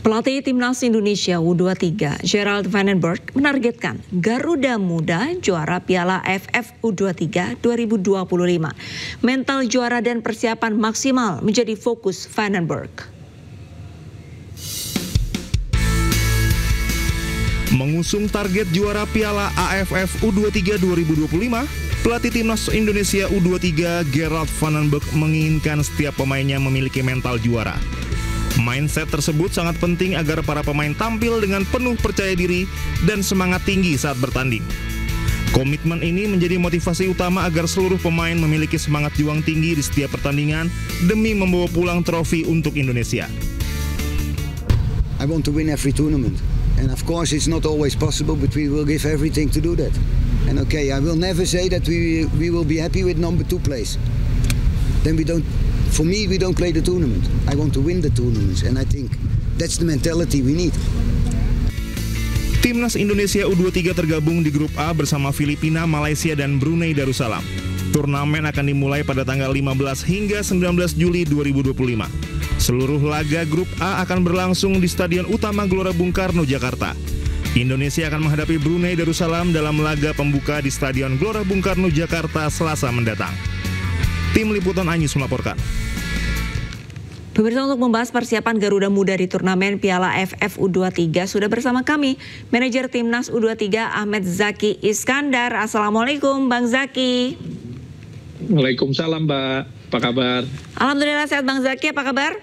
Pelatih Timnas Indonesia U23, Gerald Vandenberg, menargetkan Garuda Muda juara Piala AFF U23 2025. Mental juara dan persiapan maksimal menjadi fokus Vandenberg. Mengusung target juara Piala AFF U23 2025, pelatih Timnas Indonesia U23 Gerald Vandenberg menginginkan setiap pemainnya memiliki mental juara. Mindset tersebut sangat penting agar para pemain tampil dengan penuh percaya diri dan semangat tinggi saat bertanding. Komitmen ini menjadi motivasi utama agar seluruh pemain memiliki semangat juang tinggi di setiap pertandingan demi membawa pulang trofi untuk Indonesia. I want to win every tournament. And of course it's not always possible, but we will give everything to do that. And okay, I will never say that we will be happy with number 2 place. Then for me, we don't play the tournament. I want to win the tournaments, and I think that's the mentality we need. Timnas Indonesia U23 tergabung di grup A bersama Filipina, Malaysia, dan Brunei Darussalam. Turnamen akan dimulai pada tanggal 15 hingga 19 Juli 2025. Seluruh laga grup A akan berlangsung di Stadion Utama Gelora Bung Karno, Jakarta. Indonesia akan menghadapi Brunei Darussalam dalam laga pembuka di Stadion Gelora Bung Karno, Jakarta, Selasa mendatang. Tim Liputan Anyus melaporkan. Pemirsa, untuk membahas persiapan Garuda Muda di turnamen Piala AFF U23 sudah bersama kami manajer Timnas U23 Ahmed Zaki Iskandar. Assalamualaikum Bang Zaki. Waalaikumsalam Mbak, apa kabar? Alhamdulillah sehat Bang Zaki, apa kabar?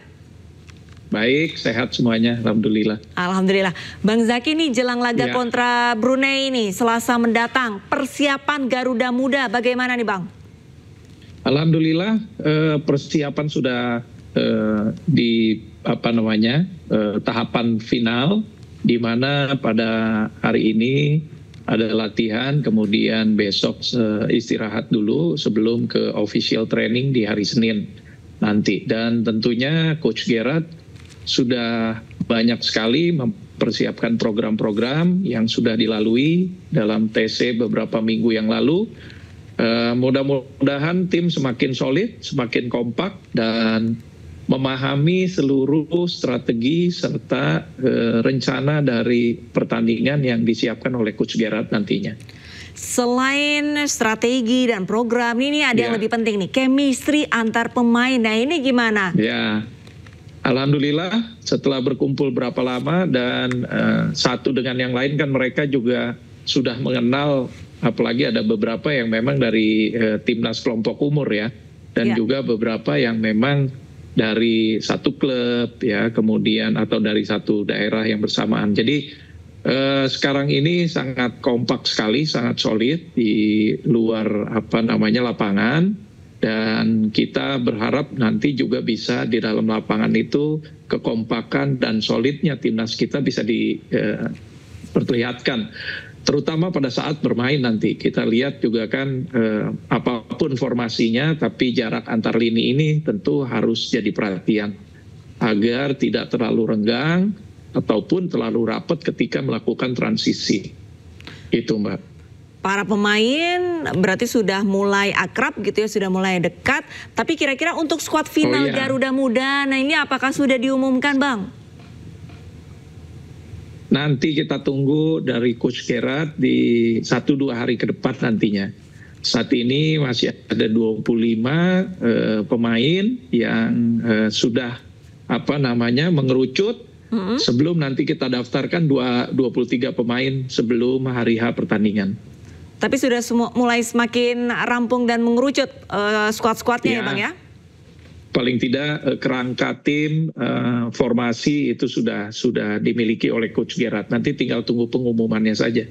Baik, sehat semuanya, Alhamdulillah. Alhamdulillah. Bang Zaki, nih jelang laga kontra Brunei ini Selasa mendatang, persiapan Garuda Muda bagaimana nih Bang? Alhamdulillah persiapan sudah di tahapan final, di mana pada hari ini ada latihan, kemudian besok istirahat dulu sebelum ke official training di hari Senin nanti. Dan tentunya Coach Gerard sudah banyak sekali mempersiapkan program-program yang sudah dilalui dalam TC beberapa minggu yang lalu. Mudah-mudahan tim semakin solid, semakin kompak, dan memahami seluruh strategi serta rencana dari pertandingan yang disiapkan oleh Coach Gerard nantinya. Selain strategi dan program, ini ada yang lebih penting nih, chemistry antar pemain. Nah ini gimana? Ya, alhamdulillah setelah berkumpul berapa lama dan satu dengan yang lain kan mereka juga sudah mengenal. Apalagi ada beberapa yang memang dari timnas kelompok umur ya, dan juga beberapa yang memang dari satu klub ya, kemudian atau dari satu daerah yang bersamaan. Jadi sekarang ini sangat kompak sekali, sangat solid di luar lapangan, dan kita berharap nanti juga bisa di dalam lapangan itu kekompakan dan solidnya timnas kita bisa diperlihatkan. Terutama pada saat bermain nanti. Kita lihat juga kan apapun formasinya, tapi jarak antar lini ini tentu harus jadi perhatian. Agar tidak terlalu renggang ataupun terlalu rapat ketika melakukan transisi. Itu Mbak. Para pemain berarti sudah mulai akrab gitu ya, sudah mulai dekat. Tapi kira-kira untuk skuad final Garuda Muda, nah ini apakah sudah diumumkan Bang? Nanti kita tunggu dari Coach Gerard di 1-2 hari ke depan nantinya. Saat ini masih ada 25 pemain yang sudah mengerucut. Sebelum nanti kita daftarkan 23 pemain sebelum hari H pertandingan. Tapi sudah mulai semakin rampung dan mengerucut skuad-skuadnya ya Bang ya? Paling tidak kerangka tim, formasi itu sudah dimiliki oleh Coach Gerard. Nanti tinggal tunggu pengumumannya saja.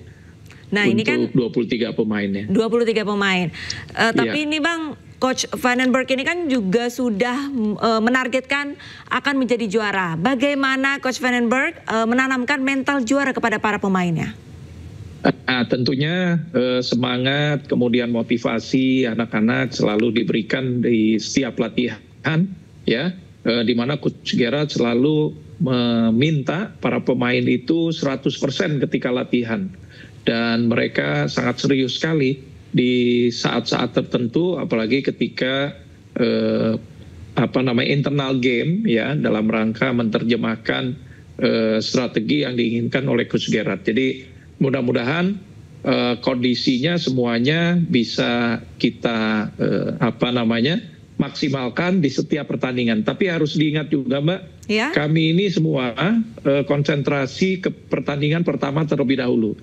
Nah ini kan 23 pemainnya. 23 pemain. Tapi ini Bang, Coach Vandenberg ini kan juga sudah menargetkan akan menjadi juara. Bagaimana Coach Vandenberg menanamkan mental juara kepada para pemainnya? Tentunya semangat, kemudian motivasi anak-anak selalu diberikan di setiap latihan. Di mana Coach Gerard selalu meminta para pemain itu 100% ketika latihan, dan mereka sangat serius sekali di saat-saat tertentu, apalagi ketika internal game ya, dalam rangka menerjemahkan strategi yang diinginkan oleh Coach Gerard. Jadi mudah-mudahan kondisinya semuanya bisa kita maksimalkan di setiap pertandingan. Tapi harus diingat juga Mbak, kami ini semua konsentrasi ke pertandingan pertama terlebih dahulu.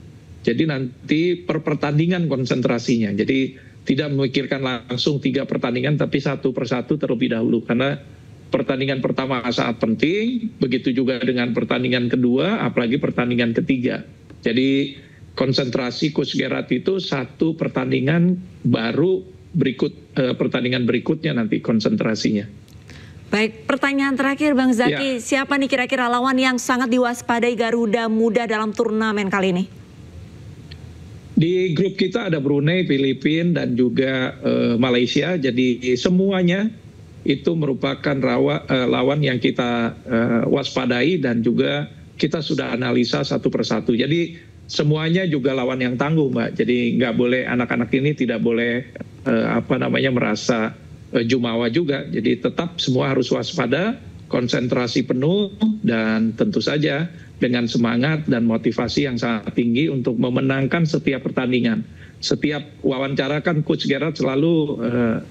Jadi nanti per pertandingan konsentrasinya. Jadi tidak memikirkan langsung 3 pertandingan tapi satu persatu terlebih dahulu. Karena pertandingan pertama sangat penting, begitu juga dengan pertandingan kedua, apalagi pertandingan ketiga. Jadi konsentrasi Coach Gerard itu satu pertandingan baru pertandingan berikutnya nanti konsentrasinya. Baik, pertanyaan terakhir Bang Zaki, siapa nih kira-kira lawan yang sangat diwaspadai Garuda Muda dalam turnamen kali ini? Di grup kita ada Brunei, Filipina, dan juga Malaysia, jadi semuanya itu merupakan lawan yang kita waspadai dan juga kita sudah analisa satu persatu. Jadi semuanya juga lawan yang tangguh Mbak. Jadi nggak boleh, anak-anak ini tidak boleh merasa jumawa juga. Jadi tetap semua harus waspada, konsentrasi penuh, dan tentu saja dengan semangat dan motivasi yang sangat tinggi untuk memenangkan setiap pertandingan. Setiap wawancara kan Coach Gerard selalu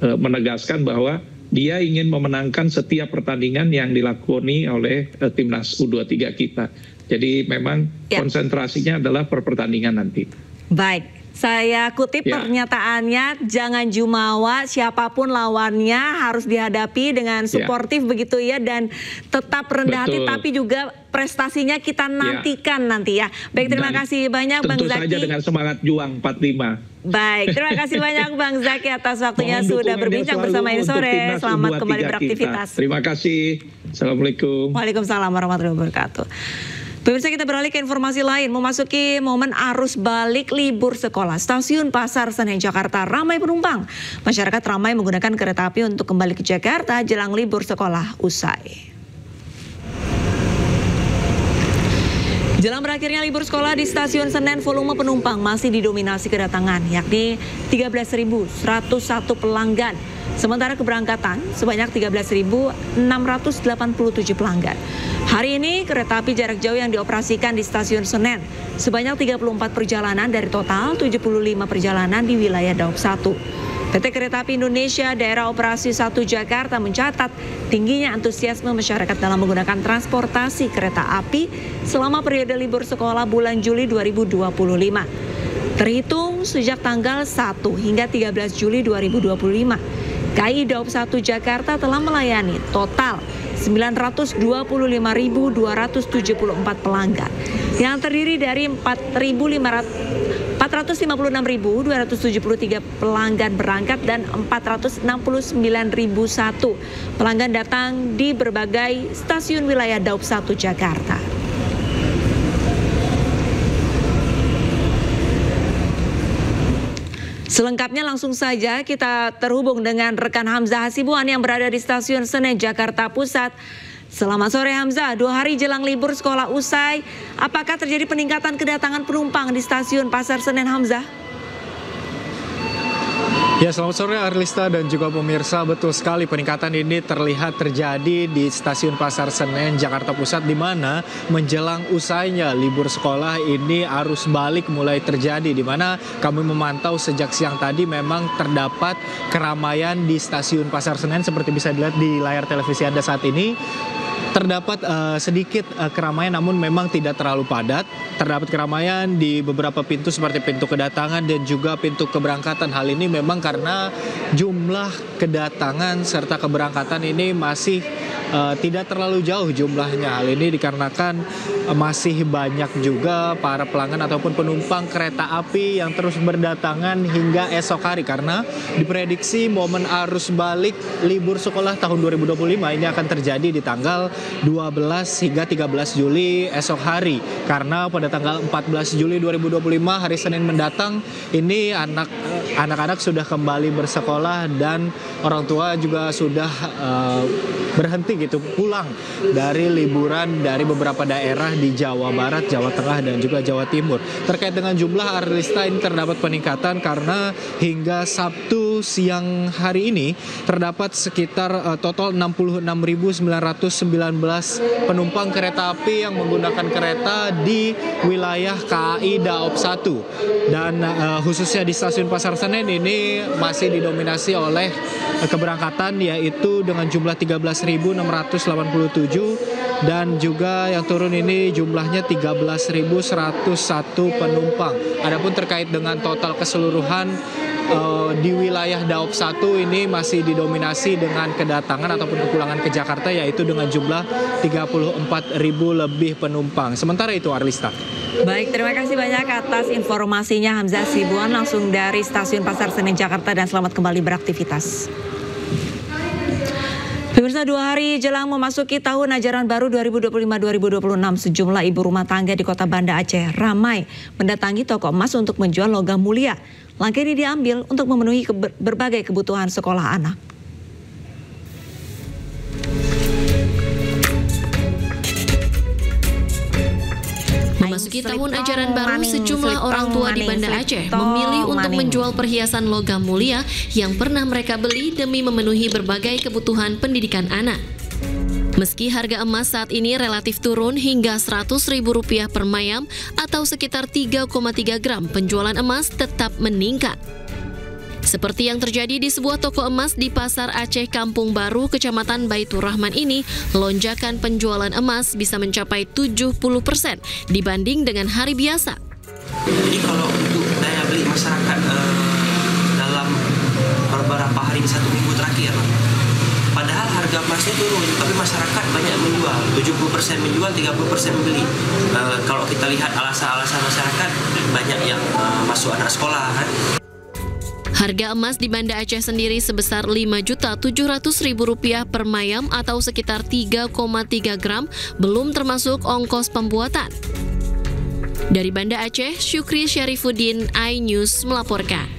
menegaskan bahwa dia ingin memenangkan setiap pertandingan yang dilakoni oleh timnas U23 kita. Jadi memang konsentrasinya adalah per pertandingan nanti. Baik, saya kutip pernyataannya, jangan jumawa, siapapun lawannya harus dihadapi dengan suportif begitu ya, dan tetap rendah hati, tapi juga prestasinya kita nantikan nanti ya. Baik, terima kasih banyak Bang Zaki. Tentu saja dengan semangat juang 45. Baik, terima kasih banyak Bang Zaki atas waktunya sudah berbincang bersama ini sore. Selamat kembali beraktivitas. Terima kasih. Assalamualaikum. Waalaikumsalam warahmatullahi wabarakatuh. Pemirsa, kita beralih ke informasi lain. Memasuki momen arus balik libur sekolah, Stasiun Pasar Senen Jakarta ramai penumpang. Masyarakat ramai menggunakan kereta api untuk kembali ke Jakarta jelang libur sekolah usai. Jelang berakhirnya libur sekolah di Stasiun Senen, volume penumpang masih didominasi kedatangan, yakni 13.101 pelanggan. Sementara keberangkatan sebanyak 13.687 pelanggan. Hari ini kereta api jarak jauh yang dioperasikan di Stasiun Senen sebanyak 34 perjalanan dari total 75 perjalanan di wilayah Daob 1. PT Kereta Api Indonesia Daerah Operasi 1 Jakarta mencatat tingginya antusiasme masyarakat dalam menggunakan transportasi kereta api selama periode libur sekolah bulan Juli 2025. Terhitung sejak tanggal 1 hingga 13 Juli 2025, KAI Daob 1 Jakarta telah melayani total 925.274 pelanggan yang terdiri dari 456.273 pelanggan berangkat dan 469.001 pelanggan datang di berbagai stasiun wilayah Daob 1 Jakarta. Selengkapnya langsung saja kita terhubung dengan rekan Hamzah Hasibuan yang berada di Stasiun Senen Jakarta Pusat. Selamat sore Hamzah, 2 hari jelang libur sekolah usai, apakah terjadi peningkatan kedatangan penumpang di Stasiun Pasar Senen Hamzah? Ya, selamat sore Arlista dan juga pemirsa. Betul sekali, peningkatan ini terlihat terjadi di Stasiun Pasar Senen Jakarta Pusat, di mana menjelang usainya libur sekolah ini arus balik mulai terjadi, di mana kami memantau sejak siang tadi memang terdapat keramaian di Stasiun Pasar Senen seperti bisa dilihat di layar televisi Anda saat ini. Terdapat sedikit keramaian namun memang tidak terlalu padat. Terdapat keramaian di beberapa pintu seperti pintu kedatangan dan juga pintu keberangkatan. Hal ini memang karena jumlah kedatangan serta keberangkatan ini masih tidak terlalu jauh jumlahnya. Hal ini dikarenakan masih banyak juga para pelanggan ataupun penumpang kereta api yang terus berdatangan hingga esok hari, karena diprediksi momen arus balik libur sekolah tahun 2025 ini akan terjadi di tanggal 12 hingga 13 Juli esok hari, karena pada tanggal 14 Juli 2025 hari Senin mendatang ini anak-anak sudah kembali bersekolah dan orang tua juga sudah berhenti nanti gitu pulang dari liburan dari beberapa daerah di Jawa Barat, Jawa Tengah, dan juga Jawa Timur. Terkait dengan jumlah Arlista, ini terdapat peningkatan karena hingga Sabtu siang hari ini terdapat sekitar total 66.919 penumpang kereta api yang menggunakan kereta di wilayah KAI Daop 1. Dan khususnya di stasiun Pasar Senen ini masih didominasi oleh keberangkatan, yaitu dengan jumlah 13.687, dan juga yang turun ini jumlahnya 13.101 penumpang. Adapun terkait dengan total keseluruhan di wilayah Daop 1 ini masih didominasi dengan kedatangan ataupun kepulangan ke Jakarta, yaitu dengan jumlah 34.000 lebih penumpang. Sementara itu, Arlista. Baik, terima kasih banyak atas informasinya Hamzah Sibuan langsung dari Stasiun Pasar Senen Jakarta, dan selamat kembali beraktivitas. Pemirsa, 2 hari jelang memasuki tahun ajaran baru 2025-2026, sejumlah ibu rumah tangga di Kota Banda Aceh ramai mendatangi toko emas untuk menjual logam mulia. Langkah ini diambil untuk memenuhi berbagai kebutuhan sekolah anak. Memasuki tahun ajaran baru, sejumlah orang tua di Banda Aceh memilih untuk menjual perhiasan logam mulia yang pernah mereka beli demi memenuhi berbagai kebutuhan pendidikan anak. Meski harga emas saat ini relatif turun hingga Rp100.000 per mayam atau sekitar 3,3 gram, penjualan emas tetap meningkat. Seperti yang terjadi di sebuah toko emas di Pasar Aceh Kampung Baru, Kecamatan Baitur Rahman ini, lonjakan penjualan emas bisa mencapai 70% dibanding dengan hari biasa. Jadi kalau untuk daya beli masyarakat dalam beberapa hari 1 minggu terakhir, padahal harga emasnya turun, tapi masyarakat banyak menjual, 70% menjual, 30% membeli. Kalau kita lihat alasan-alasan masyarakat, banyak yang masuk anak sekolah kan. Harga emas di Banda Aceh sendiri sebesar Rp5.700.000 per mayam atau sekitar 3,3 gram, belum termasuk ongkos pembuatan. Dari Banda Aceh, Syukri Syarifuddin, iNews melaporkan.